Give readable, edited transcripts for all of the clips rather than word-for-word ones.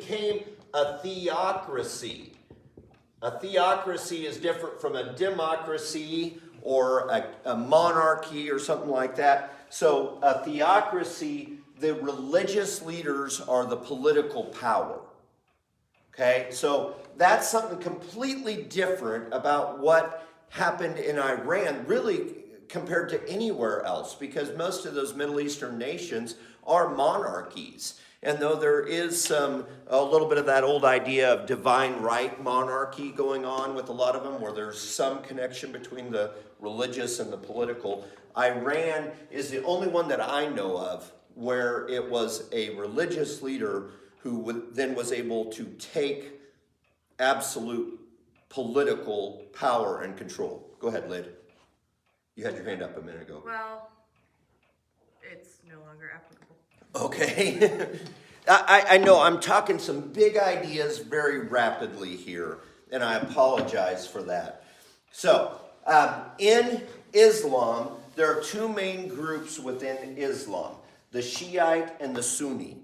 became a theocracy. A theocracy is different from a democracy or a monarchy or something like that. So a theocracy, the religious leaders are the political power. Okay, so that's something completely different about what happened in Iran, really compared to anywhere else, because most of those Middle Eastern nations are monarchies. And though there is a little bit of that old idea of divine right monarchy going on with a lot of them, where there's some connection between the religious and the political, Iran is the only one that I know of where it was a religious leader who then was able to take absolute political power and control. Go ahead, Lyd. You had your hand up a minute ago. Well, it's no longer applicable. Okay. I know I'm talking some big ideas very rapidly here, and I apologize for that. So, in Islam, there are two main groups within Islam, the Shiite and the Sunni.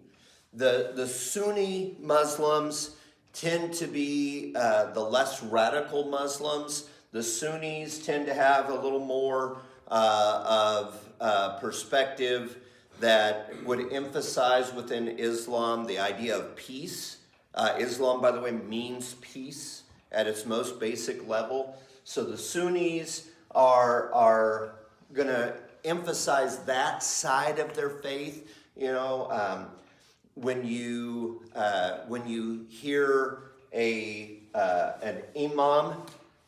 The Sunni Muslims tend to be the less radical Muslims. The Sunnis tend to have a little more of perspective that would emphasize within Islam the idea of peace. Islam, by the way, means peace at its most basic level. So the Sunnis are going to emphasize that side of their faith. You know, when you hear an imam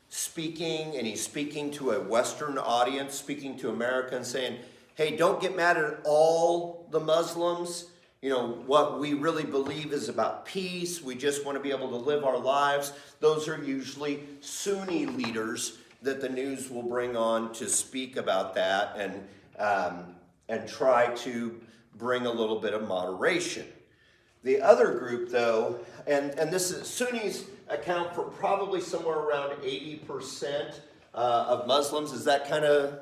speaking, and he's speaking to a Western audience, speaking to Americans, saying, hey, don't get mad at all the Muslims. You know, what we really believe is about peace. We just want to be able to live our lives. Those are usually Sunni leaders that the news will bring on to speak about that and try to bring a little bit of moderation. The other group, though, and this is Sunnis account for probably somewhere around 80% of Muslims. Is that kind of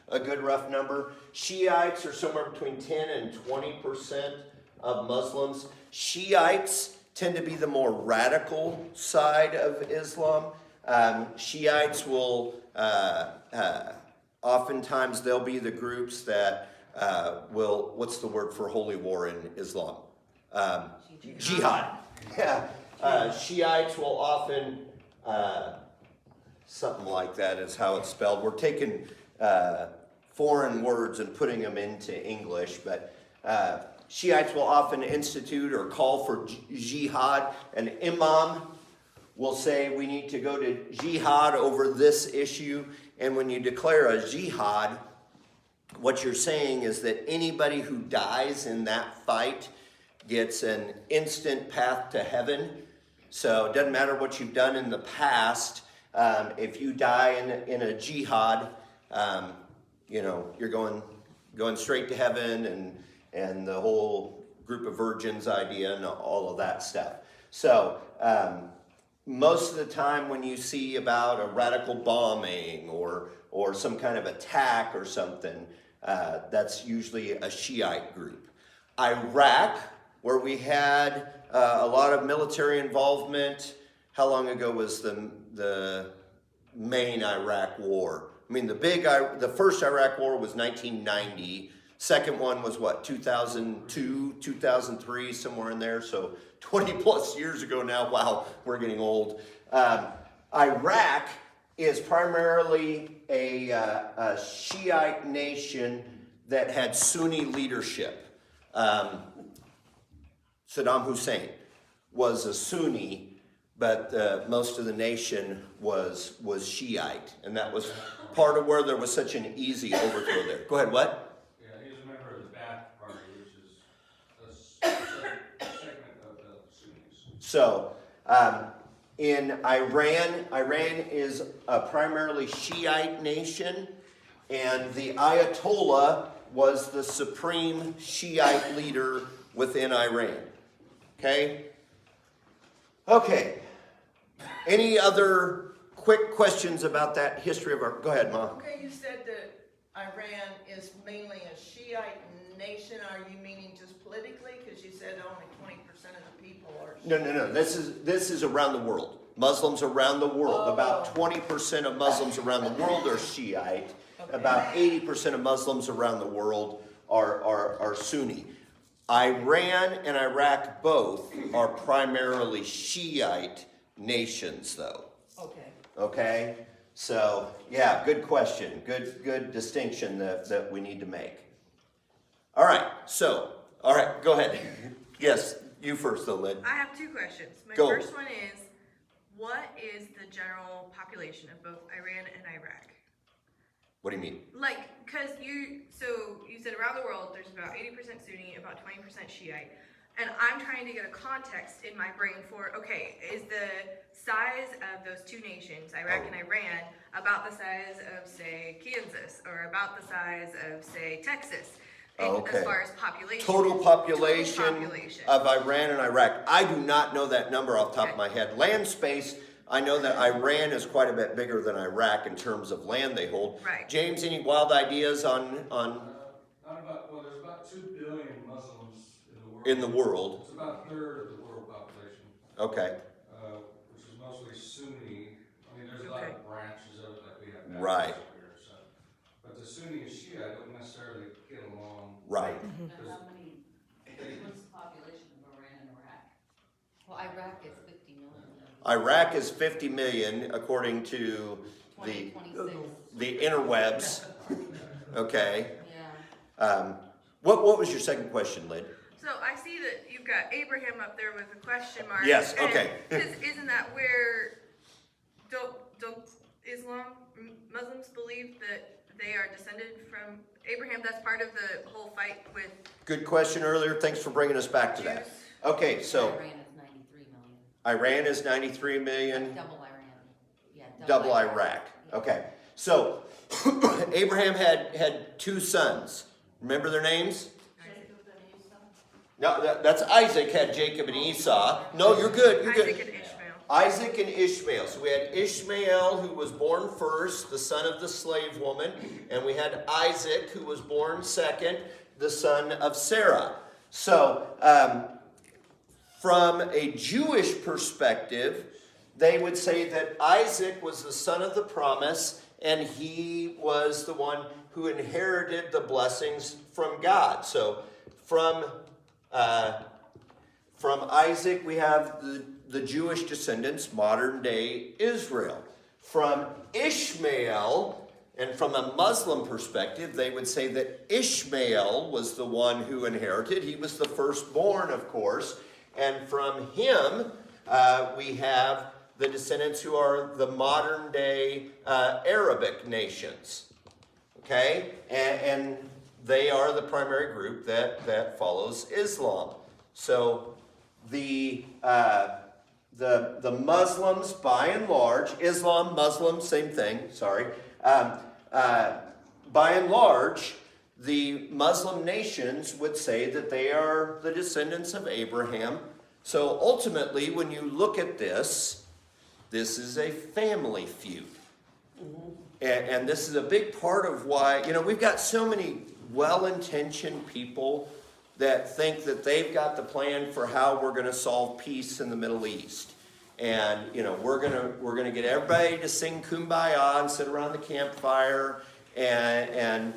a good rough number? Shiites are somewhere between 10 and 20% of Muslims. Shiites tend to be the more radical side of Islam. Shiites will, oftentimes they'll be the groups that will, what's the word for holy war in Islam? Jihad. Yeah. Shiites will often, something like that is how it's spelled. We're taking foreign words and putting them into English, but Shiites will often institute or call for jihad. An imam will say we need to go to jihad over this issue, and when you declare a jihad, what you're saying is that anybody who dies in that fight gets an instant path to heaven. So it doesn't matter what you've done in the past. If you die in a jihad, you know, you're going straight to heaven, and the whole group of virgins idea and all of that stuff. So most of the time when you see about a radical bombing or some kind of attack or something, that's usually a Shiite group. Iraq, where we had a lot of military involvement. How long ago was the main Iraq war? I mean, the first Iraq war was 1990. Second one was what, 2002, 2003, somewhere in there. So 20 plus years ago now. Wow, we're getting old. Iraq is primarily a Shiite nation that had Sunni leadership. Saddam Hussein was a Sunni, but most of the nation was Shiite, and that was part of where there was such an easy overthrow there. Go ahead, what? Yeah, he's a member of the Ba'ath Party, which is a segment of the Sunnis. So, in Iran is a primarily Shiite nation, and the Ayatollah was the supreme Shiite leader within Iran. Okay? Okay. Any other quick questions about that history of our... Go ahead, Mom. Okay, you said that Iran is mainly a Shiite nation. Are you meaning just politically? Because you said only 20% of the No. This is around the world. Muslims around the world. About 20% of Muslims around the world are Shiite. Okay. About 80% of Muslims around the world are Sunni. Iran and Iraq both are primarily Shiite nations, though. Okay. Okay? So, yeah, good question. Good distinction that we need to make. All right, go ahead. Yes, you first, though, Lynn. I have two questions. My Go. first one is, what is the general population of both Iran and Iraq? What do you mean? Like, you said around the world there's about 80% Sunni, about 20% Shiite. And I'm trying to get a context in my brain for, okay, is the size of those two nations, Iraq and Iran, about the size of, say, Kansas, or about the size of, say, Texas, as far as population? Total population population of Iran and Iraq. I do not know that number off the top of my head. Land space, I know that Iran is quite a bit bigger than Iraq in terms of land they hold. Right. James, any wild ideas on There's about 2 billion Muslims in the world. in the world? It's about a third of the world population, Okay. which is mostly Sunni. I mean, there's a lot of branches of it, like we have Baptists Right. here, so. But the Sunni and Shia don't necessarily get along. Right. Now, how many, what's the population of Iran and Iraq? Well, Iraq is 50 million. Iraq is 50 million according to the 2026. interwebs. Okay. Yeah. What was your second question, Lynn? So I see that you've got Abraham up there with a question mark. Yes, and okay. Isn't that where don't Muslims believe that they are descended from Abraham? That's part of the whole fight with Good question earlier. Thanks for bringing us back to that. Jews. Okay, so Iran is 93 million. Iran is 93 million, Double Iran. Yeah, double Iraq. Yeah. Okay, so Abraham had two sons. Remember their names? No, that's Isaac had Jacob and Esau. No, you're good. You're good. Isaac and Ishmael. Isaac and Ishmael. So we had Ishmael, who was born first, the son of the slave woman, and we had Isaac, who was born second, the son of Sarah. So, from a Jewish perspective, they would say that Isaac was the son of the promise, and he was the one who inherited the blessings from God. So, from Isaac, we have the Jewish descendants, modern day Israel. From Ishmael, and from a Muslim perspective, they would say that Ishmael was the one who inherited. He was the firstborn, of course. And from him, we have the descendants who are the modern day Arabic nations. Okay? And they are the primary group that follows Islam. So the Muslims, by and large, Islam, Muslim, same thing, sorry. By and large, the Muslim nations would say that they are the descendants of Abraham. So ultimately, when you look at this is a family feud. And this is a big part of why, we've got so many well-intentioned people that think that they've got the plan for how we're going to solve peace in the Middle East. And, we're gonna get everybody to sing Kumbaya and sit around the campfire and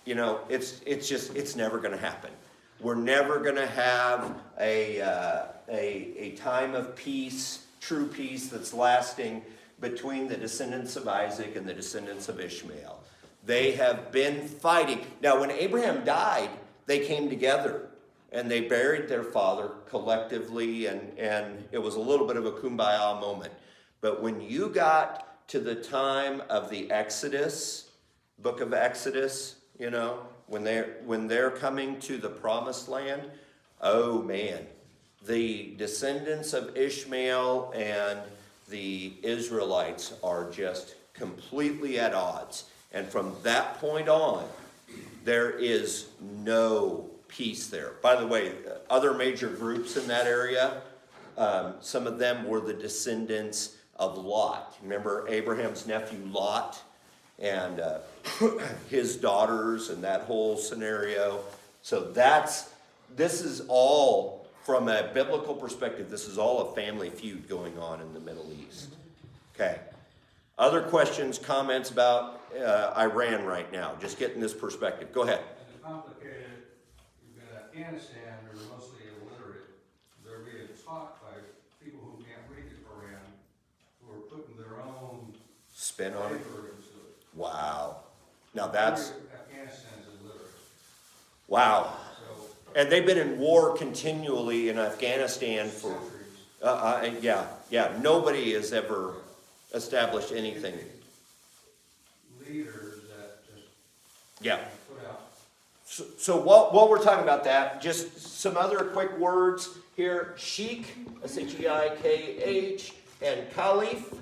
it's never going to happen. We're never going to have a time of peace, true peace that's lasting between the descendants of Isaac and the descendants of Ishmael. They have been fighting. Now, when Abraham died, they came together and they buried their father collectively, and it was a little bit of a kumbaya moment. But when you got to the time of the Exodus, book of Exodus, when they're coming to the promised land, oh man, the descendants of Ishmael and the Israelites are just completely at odds. And from that point on, there is no peace there. By the way, other major groups in that area, some of them were the descendants of Lot. Remember Abraham's nephew Lot and his daughters and that whole scenario. So this is all from a biblical perspective, this is all a family feud going on in the Middle East. Okay. Other questions, comments about Iran right now? Just getting this perspective. Go ahead. And to complicate it, you've got Afghanistan, they're mostly illiterate. They're being taught by people who can't read the Quran, who are putting their own Spin on it. flavor into it. Wow. Now that's, Afghanistan is illiterate. wow. So, And they've been in war continually in Afghanistan for, centuries. yeah. Nobody has ever established anything. Leaders that just Yeah. put out. So while we're talking about that, just some other quick words here. Sheikh, S-H-E-I-K-H, and Caliph.